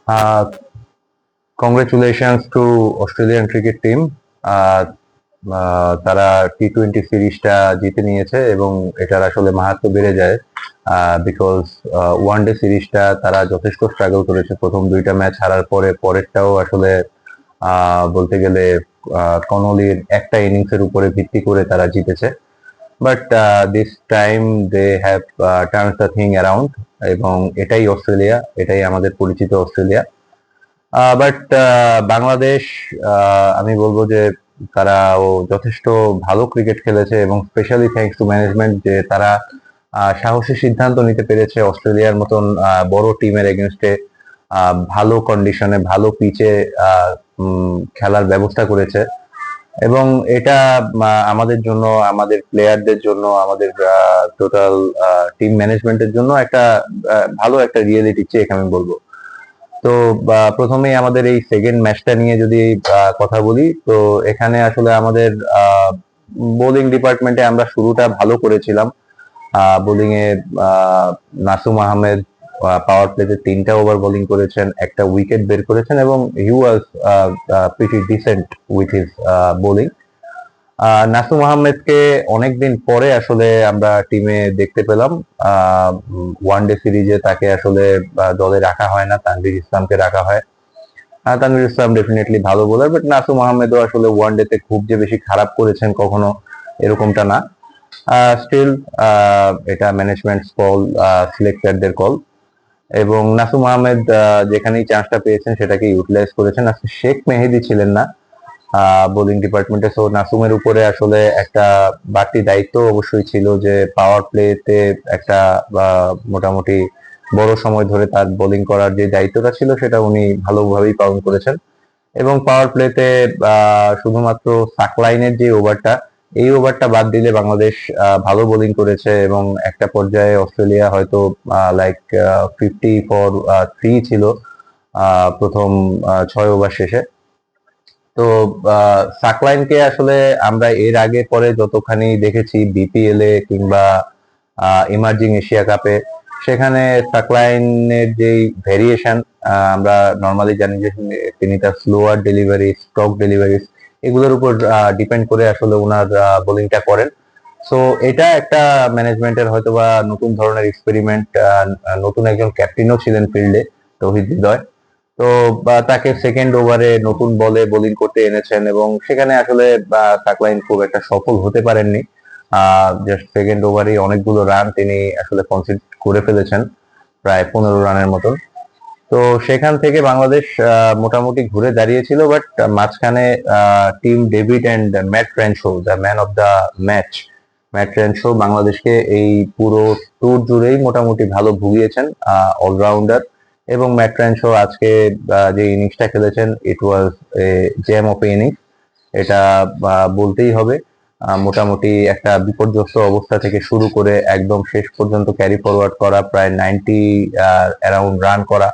Uh, Congratulations to Australian cricket team. তারা টি-20 সিরিজটা জিতে নিয়েছে এবং এটার আসলে মাহাত্ম্য বেড়ে যায় বিকজ ওয়ান ডে সিরিজটা তারা যথেষ্ট স্ট্রাগল করেছে। প্রথম দুইটা ম্যাচ হারার পরে পরেরটাও আসলে বলতে গেলে কনলির একটা ইনিংসের উপরে ভিত্তি করে তারা জিতেছে। But this time they have turned the thing around এবং এটাই অস্ট্রেলিয়া, এটাই আমাদের পরিচিত অস্ট্রেলিয়া। বাট বাংলাদেশ, আমি বলবো যে তারাও যথেষ্ট ভালো ক্রিকেট খেলেছে এবং স্পেশালি থ্যাঙ্কস টু ম্যানেজমেন্ট যে তারা সাহসী সিদ্ধান্ত নিতে পেরেছে অস্ট্রেলিয়ার মতন বড় টিমের এগেনস্টে ভালো কন্ডিশনে ভালো পিচে খেলার ব্যবস্থা করেছে। এবং এটা আমাদের জন্য, আমাদের প্লেয়ারদের জন্য, আমাদের টোটাল টিম ম্যানেজমেন্টের জন্য একটা ভালো একটা রিয়েলিটি চেক আমি বলবো। তো প্রথমেই আমাদের এই সেকেন্ড ম্যাচটা নিয়ে যদি কথা বলি, তো এখানে আসলে আমাদের বোলিং ডিপার্টমেন্টে আমরা শুরুটা ভালো করেছিলাম। বোলিং এ নাসুম আহমেদ পাওয়ার প্লেতে 3টা ওভার বোলিং করেছেন, একটা উইকেট বের করেছেন এবং he was pretty decent with his bowling. Nasum আহমেদকে অনেকদিন পরে আসলে আমরা টিমে দেখতে পেলাম। ওয়ান ডে সিরিজে তাকে আসলে দলে রাখা হয় না, তানভীর ইসলামকে রাখা হয়। তানভীর ইসলাম ডেফিনেটলি ভালো বোলার, বাট নাসুম আহমেদও আসলে ওয়ান ডে তে খুব যে বেশি খারাপ করেছেন কখনো এরকমটা না। স্টিল এটা ম্যানেজমেন্ট কল, সিলেক্টরদের কল। এবং নাসুম আহমেদ যেখানেই চান্সটা পেয়েছেন সেটাকে ইউটিলাইজ করেছেন। আজকে শেখ মেহেদী ছিলেন না বোলিং ডিপার্টমেন্টে, সো নাসুমের উপরে আসলে একটা বাড়তি দায়িত্ব অবশ্যই ছিল যে পাওয়ার প্লেতে একটা মোটামুটি বড় সময় ধরে তার বোলিং করার যে দায়িত্বটা ছিল সেটা উনি ভালোভাবেই পালন করেছেন। এবং পাওয়ার প্লেতে শুধুমাত্র সাকলাইনের যে ওভারটা, এই ওভারটা বাদ দিলে বাংলাদেশ ভালো বোলিং করেছে এবং একটা পর্যায়ে অস্ট্রেলিয়া হয়তো লাইক 50 for 3 ছিল প্রথম 6 ওভার শেষে। তো সাকলাইনকে আসলে আমরা এর আগে পরে যতখানি দেখেছি বিপিএল এ কিংবা ইমার্জিং এশিয়া কাপে, সেখানে সাকলাইনের যেই ভেরিয়েশন আমরা নর্মালি জানি যে তিনি তার স্লোয়ার ডেলিভারি, স্ট্রোক ডেলিভারিজ এগুলোর উপর ডিপেন্ড করে আসলে ওনার বোলিংটা করেন। সো এটা একটা ম্যানেজমেন্টের হয়তোবা নতুন ধরনের এক্সপেরিমেন্ট। নতুন একজন ক্যাপ্টেনও ছিলেন ফিল্ডে, তৌহিদ হৃদয়। তো তাকে সেকেন্ড ওভারে নতুন বলে বোলিং করতে এনেছেন এবং সেখানে আসলে সাকলাইন খুব একটা সফল হতে পারেননি। জাস্ট সেকেন্ড ওভারে অনেকগুলো রান তিনি আসলে কনসিড করে ফেলেছেন, প্রায় 15 রানের মতন। তো সেখান থেকে বাংলাদেশ মোটামুটি ঘুরে দাঁড়িয়েছিল, বাট মাঝখানে Tim David and Matt Renshaw, the man of the match, Matt Renshaw বাংলাদেশকে এই পুরো ট্যুর জুড়েই মোটামুটি ভালো ভুগিয়েছেন, অলরাউন্ডার। এবং ম্যাট রেনশো আজকে যে ইনিংসটা খেলেছেন, ইট ওয়াজ এ জেম অফ ইনিংস, এটা বলতেই হবে। মোটামুটি একটা বিপর্যস্ত অবস্থা থেকে শুরু করে একদম শেষ পর্যন্ত ক্যারি ফরওয়ার্ড করা, প্রায় 90 অ্যারাউন্ড রান করা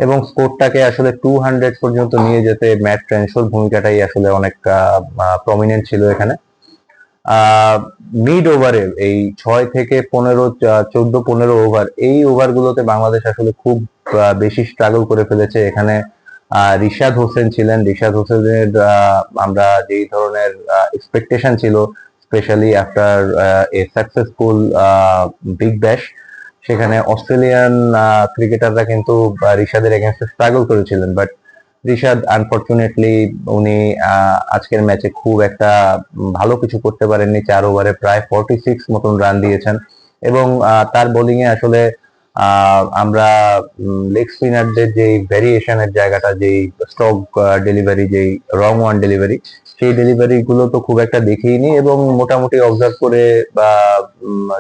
এবং স্কোরটাকে আসলে 200 পর্যন্ত নিয়ে যেতে ম্যাট রেনশোর ভূমিকাটাই আসলে অনেক প্রমিনেন্ট ছিল এখানে। মিড ওভারে এই 6 থেকে 15, 14-15 ওভার, এই ওভারগুলোতে বাংলাদেশ আসলে খুব বেশি স্ট্রাগল করে ফেলেছে। এখানে রিশাদ হোসেন ছিলেন। রিশাদ হোসেনের আমরা যেই ধরনের এক্সপেকটেশন ছিল, specially after a successful Big Bash, সেখানে অস্ট্রেলিয়ান ক্রিকেটাররা কিন্তু রিশাদের এগেনস্টে স্ট্রাগল করেছিলেন। বাট রিশাদ আনফরচুনেটলি উনি আজকের ম্যাচে খুব একটা ভালো কিছু করতে পারেননি। 4 ওভারে প্রায় 46 মতন রান দিয়েছেন এবং তার বোলিং এ আসলে আমরা লেগ স্পিনারদের যে ভেরিয়েশনের জায়গাটা, যেই স্ট্রোক ডেলিভারি, যেই রং ওয়ান ডেলিভারি, সেই ডেলিভারি গুলো তো খুব একটা দেখিনি। এবং মোটামুটি অবজার্ভ করে বা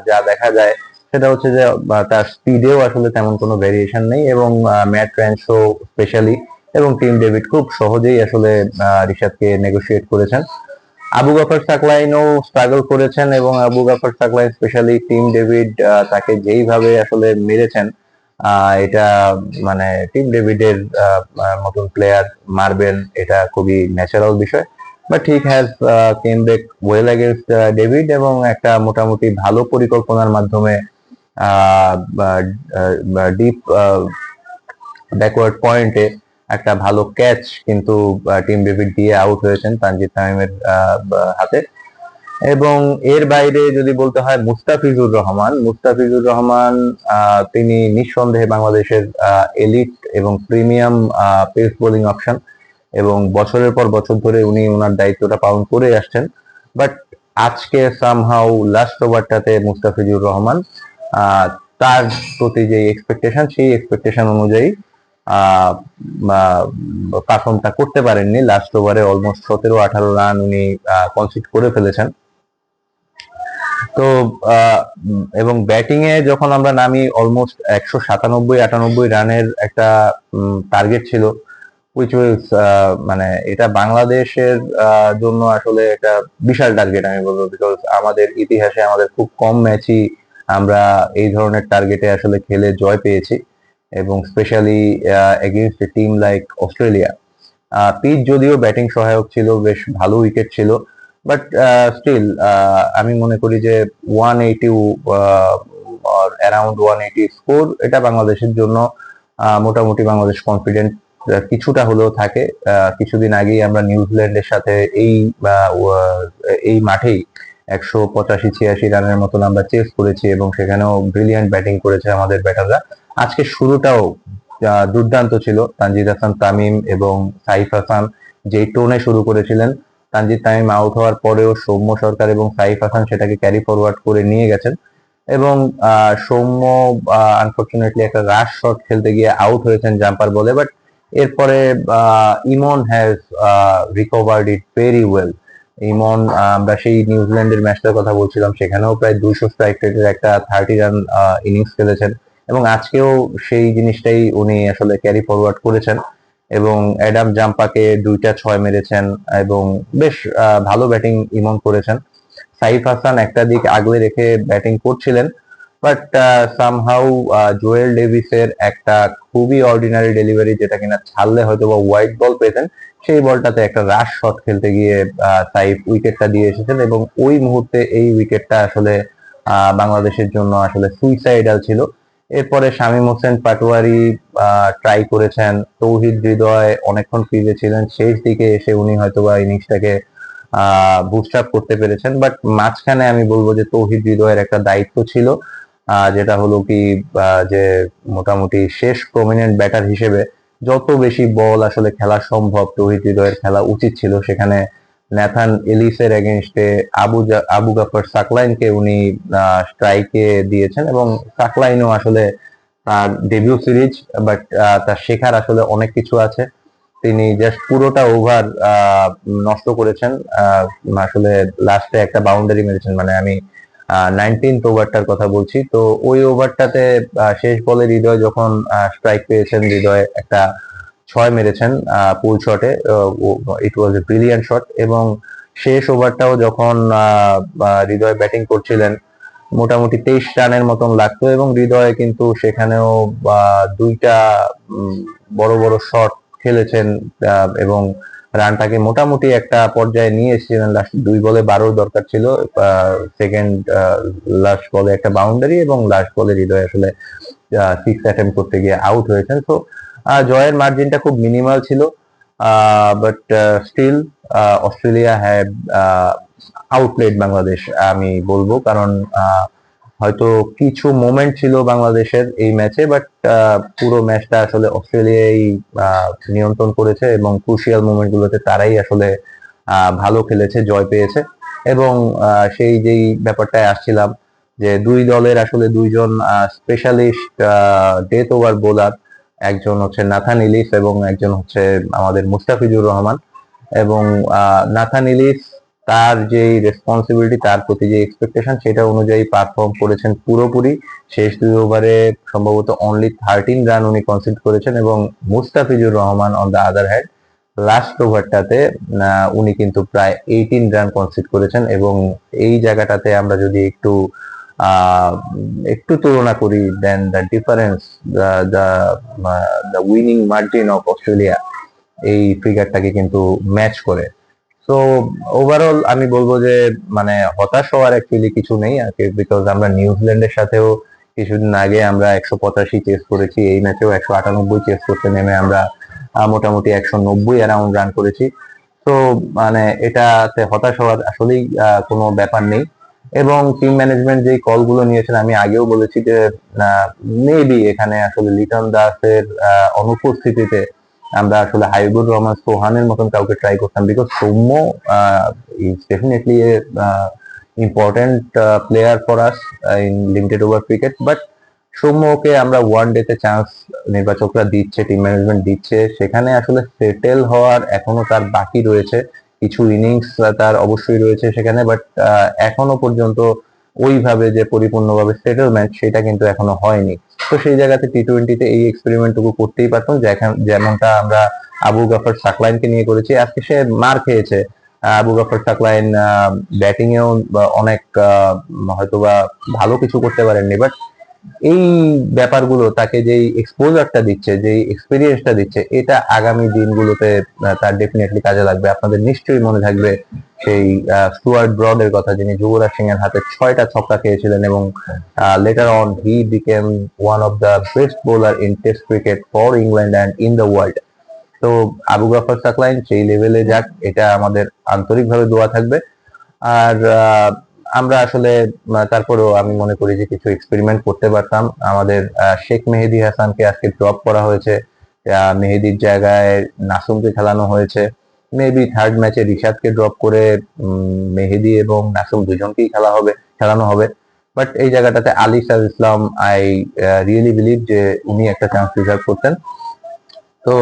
যা দেখা যায় সেটা হচ্ছে যে তার স্পিডেও আসলে তেমন কোনো ভেরিয়েশন নেই এবং ম্যাট রেনশো স্পেশালি এবং টিম ডেভিড খুব সহজেই আসলে রিশাদকে নেগোশিয়েট করেছেন। আবু গাফার সাকলাইনও স্ট্রাগল করেছেন এবং Abu Gafar Saklain specially Tim David তাকে যেইভাবে আসলে মেরেছেন, এটা মানে টিম ডেভিডের মতন প্লেয়ার মারবেন, এটা খুবই ন্যাচারাল বিষয়। But he has came back well against David এবং একটা মোটামুটি ভালো পরিকল্পনার মাধ্যমে ডিপ ব্যাকওয়ার্ড পয়েন্টে একটা ভালো ক্যাচ কিন্তু টিম ডেভিড দিয়ে আউট হয়েছেন তানজিদ তামিমের হাতে। এবং এর বাইরে যদি বলতে হয় মুস্তাফিজুর রহমান তিনি নিঃসন্দেহে বাংলাদেশের এলিট এবং প্রিমিয়াম পেস বোলিং অপশন, এবং বছরের পর বছর ধরে উনি ওনার দায়িত্বটা পালন করে আসছেন। বাট আজকে সামহাউ লাস্ট ওভারটাতে মুস্তাফিজুর রহমান আহ, তার প্রতি যে এক্সপেকটেশন, সেই এক্সপেকটেশন অনুযায়ী পারফর্মটা করতে পারেননি। লাস্ট ওভারে অলমোস্ট 17-18 রান উনি কনসিড করে ফেলেছেন। তো এবং ব্যাটিং এ যখন আমরা নামি অলমোস্ট 197-98 রানের একটা টার্গেট ছিল, উইচ ওয়াজ মানে এটা বাংলাদেশের জন্য আসলে একটা বিশাল টার্গেট আমি বলবো, বিকজ আমাদের ইতিহাসে আমাদের খুব কম ম্যাচই আমরা এই ধরনের টার্গেটে আসলে খেলে জয় পেয়েছি, এবং স্পেশালি এগেইনস্ট এ টিম লাইক অস্ট্রেলিয়া। পিচ যদিও ব্যাটিং সহায়ক ছিল, বেশ ভালো উইকেট ছিল, বাট স্টিল আমি মনে করি যে 180 অ্যারাউন্ড 180 স্কোর এটা বাংলাদেশের জন্য মোটামুটি বাংলাদেশ কনফিডেন্ট কিছুটা হলেও থাকে। কিছুদিন আগেই আমরা নিউজিল্যান্ডের সাথে এই মাঠেই 185-86 রানের মতন আমরা চেস করেছি, এবং সেখানেও ব্রিলিয়ান্ট ব্যাটিং করেছে আমাদের ব্যাটাররা। আজকে শুরুটাও দুর্দান্ত ছিল। তানজিদ হাসান তামিম এবং সাইফ হাসান যেই টোনে শুরু করেছিলেন, তানজিদ তামিম আউট হওয়ার পরেও সৌম্য সরকার এবং সাইফ হাসান সেটাকে ক্যারি ফরওয়ার্ড করে নিয়ে গেছেন। এবং সৌম্য আনফরচুনেটলি একটা রাশ শট খেলতে গিয়ে আউট হয়েছেন জাম্পার বলে, বাট এরপরে Emon has recovered it very well. Emon, আমরা সেই নিউজিল্যান্ডের ম্যাচটার কথা বলছিলাম, সেখানেও প্রায় 200 স্ট্রাইক রেটের একটা 30 রান ইনিংস খেলেছেন, এবং আজকেও সেই জিনিসটাই উনি আসলে ক্যারি ফরওয়ার্ড করেছেন, এবং অ্যাডাম জাম্পাকে 2টা 6 মেরেছেন, এবং বেশ ভালো ব্যাটিং ইমন করেছেন। সাইফ হাসান একটা দিক আগলে রেখে ব্যাটিং করছিলেন, বাট সামহাউ জোয়েল ডেভিসের একটা খুবই অর্ডিনারি ডেলিভারি, যেটা কিনা ছাড়লে হয়তো বা হোয়াইট বল পেতেন, সেই বলটাতে একটা রাশ শট খেলতে গিয়ে সাইফ উইকেটটা দিয়ে এসেছেন, এবং ওই মুহূর্তে এই উইকেটটা আসলে বাংলাদেশের জন্য আসলে সুইসাইডাল ছিল। এরপরে শামীম হোসেন পাটোয়ারি ট্রাই করেছেন, তৌহিদ হৃদয় অনেকক্ষণ ক্রিজে ছিলেন, শেষ দিকে এসে উনি হয়তোবা ইনিংসটাকে বুস্ট আপ করতে পেরেছেন, বাট মাঝখানে আমি বলবো যে তৌহিদ হৃদয়ের একটা দায়িত্ব ছিল, যেটা হলো কি যে মোটামুটি শেষ প্রমিনেন্ট ব্যাটার হিসেবে যত বেশি বল আসলে খেলা সম্ভব তৌহিদ হৃদয়ের খেলা উচিত ছিল। সেখানে ন্যাথান এলিসের এগেনস্টে আবু জাফর সাকলাইনকে উনি স্ট্রাইকে দিয়েছেন, এবং সাকলাইনও আসলে তার ডেবিউ সিরিজ, বাট তার শেখার আসলে অনেক কিছু আছে। তিনি জাস্ট পুরোটা ওভার নষ্ট করেছেন। আসলে লাস্টে একটা বাউন্ডারি মেরেছেন, মানে আমি 19th ওভারটার কথা বলছি। তো ওই ওভারটাতে শেষ বলে হৃদয় যখন স্ট্রাইক পেয়েছেন, হৃদয় একটা 6 মেরেছেন পুল শটে। ইট ওয়াজ এ ব্রিলিয়ান্ট শট, এবং শেষ ওভারটাও যখন হৃদয় ব্যাটিং করছিলেন, মোটামুটি 23 রানের মতন লাগতো, এবং হৃদয় কিন্তু সেখানেও 2টা বড় বড় শট খেলেছেন, এবং রানটাকে মোটামুটি একটা পর্যায়ে নিয়ে এসেছিলেন। লাস্ট 2 বলে 12 দরকার ছিল, সেকেন্ড লাস্ট বলে একটা বাউন্ডারি, এবং লাস্ট বলে হৃদয় আসলে 6 অ্যাটেম্প করতে গিয়ে আউট হয়েছেন। তো জয়ের মার্জিনটা খুব মিনিমাল ছিল, but still Australia have outplayed Bangladesh আমি বলবো, কারণ হয়তো কিছু মোমেন্ট ছিল বাংলাদেশের এই ম্যাচে, বাট পুরো ম্যাচটা আসলে অস্ট্রেলিয়াই নিয়ন্ত্রণ করেছে, এবং ক্রুশিয়াল মোমেন্ট গুলোতে তারাই আসলে ভালো খেলেছে, জয় পেয়েছে। এবং সেই যেই ব্যাপারটায় আসছিলাম, যে দুই দলের আসলে দুইজন স্পেশালিস্ট ডেথ ওভার বোলার, একজন হচ্ছে নাথান ইলিস এবং একজন হচ্ছে আমাদের মুস্তাফিজুর রহমান। এবং নাথান ইলিস তার যে রেসপন্সিবিলিটি, তার প্রতি যে এক্সপেকটেশন, সেটা অনুযায়ী পারফর্ম করেছেন পুরোপুরি। শেষ 2 ওভারে সম্ভবত অনলি 13 রান উনি কনসিড করেছেন, এবং Mustafizur Rahman on the other hand last ওভারটাতে উনি কিন্তু প্রায় 18 রান কনসিড করেছেন। এবং এই জায়গাটাতে আমরা যদি একটু তুলনা করি, then the difference, the winning margin of Australia এই ফিগারটাকে কিন্তু ম্যাচ করে। তো ওভারঅল আমি বলবো যে মানে হতাশ হওয়ার অ্যাকচুয়ালি কিছু নেই আর কি, বিকজ আমরা নিউজিল্যান্ডের সাথেও কিছুদিন আগে আমরা 185 চেস করেছি, এই ম্যাচেও 198 চেস করতে নেমে আমরা মোটামুটি 190 অ্যারাউন্ড রান করেছি। তো মানে এটাতে হতাশ হওয়ার আসলেই কোনো ব্যাপার নেই। এবং টিম ম্যানেজমেন্ট যেই কল গুলো নিয়েছেন, আমি আগেও বলেছি যে মেবি এখানে আসলে লিটন দাসের অনুপস্থিতিতে আমরা আসলে হাবিবুর রহমান সোহানের মতন কাউকে ট্রাই করতাম, because Soumya is definitely important player for us in limited over cricket. But সৌম্যকে আমরা ওয়ান ডে তে চান্স নির্বাচকরা দিচ্ছে, টিম ম্যানেজমেন্ট দিচ্ছে, সেখানে আসলে সেটেল হওয়ার এখনো তার বাকি রয়েছে। কিছু ইনিংস তার অবশ্যই রয়েছে সেখানে, বাট এখনো পর্যন্ত ওইভাবে যে পরিপূর্ণভাবে সেটেলমেন্ট সেটা কিন্তু এখনো হয়নি। তো সেই জায়গাতে টি-20 তে এই এক্সপেরিমেন্টটুকু করতেই পারতাম, যেমনটা আমরা আবু গাফার সাকলাইনকে নিয়ে করেছি। আজকে সে মার খেয়েছে। আবু গাফার সাকলাইন ব্যাটিং এও অনেক হয়তোবা ভালো কিছু করতে পারেননি, বাট এই ব্যাপারগুলো তাকে যেই এক্সপোজারটা দিচ্ছে, যেই এক্সপিরিয়েন্সটা দিচ্ছে, এটা আগামী দিনগুলোতে তার ডেফিনেটলি কাজে লাগবে। আপনাদের নিশ্চয়ই মনে থাকবে সেই স্টুয়ার্ট ব্রডের কথা, যিনি যুবরাজ সিং এর হাতে 6টা ছক্কা খেয়েছিলেন এবং letter on he became one of the best bowler in test cricket for England and in the world. তো আবু গাফার সাকলাইন সেই লেভেলে যাক, এটা আমাদের আন্তরিকভাবে দোয়া থাকবে। আর আমরা আসলে তারপরেও আমি মনে করি যে কিছু এক্সপেরিমেন্ট করতে পারতাম। আমাদের শেখ মেহেদী হাসানকে আজকে ড্রপ করা হয়েছে, মেহেদির জায়গায় নাসুমকে খেলানো হয়েছে। মেবি থার্ড ম্যাচে রিশাদকে ড্রপ করে মেহেদী এবং নাসুম দুজনকেই খেলানো হবে। বাট এই জায়গাটাতে Ali Saad Islam, I really believe যে উনি একটা চান্স ডিজার্ভ করতেন। তো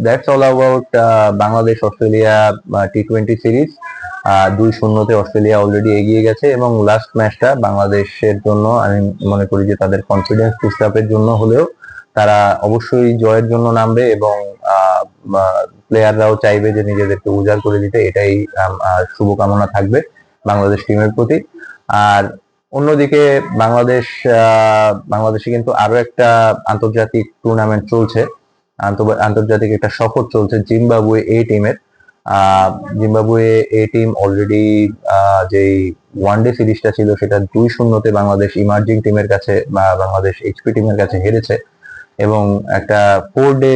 that's all about Bangladesh Australia T20 series. 2-0-তে অস্ট্রেলিয়া অলরেডি এগিয়ে গেছে এবং লাস্ট ম্যাচটা বাংলাদেশের জন্য আমি মনে করি যে তাদের কনফিডেন্স বুস্ট আপের জন্য হলেও তারা অবশ্যই জয়ের জন্য নামবে এবং প্লেয়াররাও চাইবে যে নিজেদেরকে উজাড় করে দিতে। এটাই শুভকামনা থাকবে বাংলাদেশ টিমের প্রতি। আর অন্যদিকে বাংলাদেশে কিন্তু আরো একটা আন্তর্জাতিক টুর্নামেন্ট চলছে, আন্তর্জাতিক একটা সফর চলছে জিম্বাবুয়ে এ টিমের। জিম্বাবুয়ে এ টিম অলরেডি যেই ওয়ানডে সিরিজটা ছিল সেটা 2-0-তে বাংলাদেশ ইমার্জিং টিমের কাছে বা বাংলাদেশ এইচপি টিমের কাছে হেরেছে। এবং একটা 4 ডে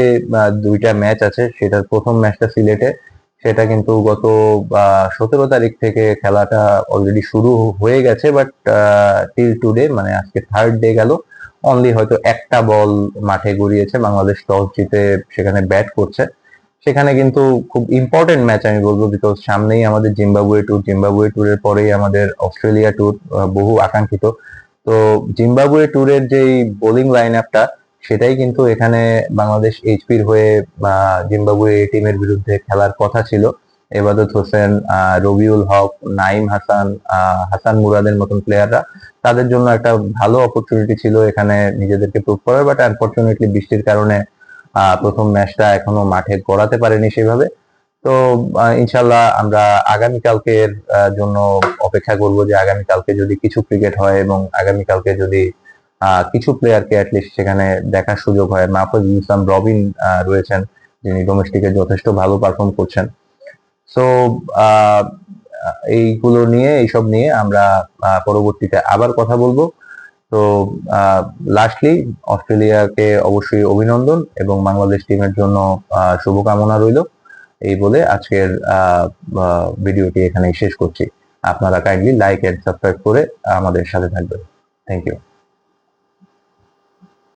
2টা ম্যাচ আছে, সেটার প্রথম ম্যাচটা সিলেটে, সেটা কিন্তু গত 17 তারিখ থেকে খেলাটা অলরেডি শুরু হয়ে গেছে। বাট টিল টুডে, মানে আজকে থার্ড ডে গেল, অনলি হয়তো একটা বল মাঠে গড়িয়েছে। বাংলাদেশ টস জিতে সেখানে ব্যাট করছে। সেখানে কিন্তু খুব ইম্পর্টেন্ট ম্যাচ আমি বলবো, বিকজ সামনেই আমাদের জিম্বাবুয়ে ট্যুরের পরেই আমাদের অস্ট্রেলিয়া ট্যুর, বহু আকাঙ্ক্ষিত। তো জিম্বাবুয়ে ট্যুরের যেই বোলিং লাইন আপটা, সেটাই কিন্তু এখানে বাংলাদেশ এইচপির হয়ে জিম্বাবুয়ে এ টিমের বিরুদ্ধে খেলার কথা ছিল। এবাদত হোসেন, রবিউল হক, নাইম হাসান, হাসান মুরাদের মতন প্লেয়াররা, তাদের জন্য একটা ভালো অপরচুনিটি ছিল এখানে নিজেদেরকে প্রুভ করার। বাট আনফরচুনেটলি বৃষ্টির কারণে প্রথম ম্যাচটা এখনো মাঠে গড়াতে পারেনি সেভাবে। তো ইনশাল্লাহ আমরা আগামীকালকের জন্য অপেক্ষা করব, যে আগামীকালকে যদি কিছু ক্রিকেট হয় এবং আগামীকালকে যদি কিছু প্লেয়ারকে অ্যাটলিস্ট সেখানে দেখার সুযোগ হয়। মাহফুজ ইসলাম রবিন রয়েছেন, যিনি ডোমেস্টিকে যথেষ্ট ভালো পারফর্ম করছেন। সো এইসব নিয়ে আমরা পরবর্তীতে আবার কথা বলবো। তো লাস্টলি অস্ট্রেলিয়াকে অবশ্যই অভিনন্দন এবং বাংলাদেশ টিমের জন্য শুভকামনা রইল। এই বলে আজকের ভিডিওটি এখানেই শেষ করছি। আপনারা কাইন্ডলি লাইক এন্ড সাবস্ক্রাইব করে আমাদের সাথে থাকবেন। Thank you.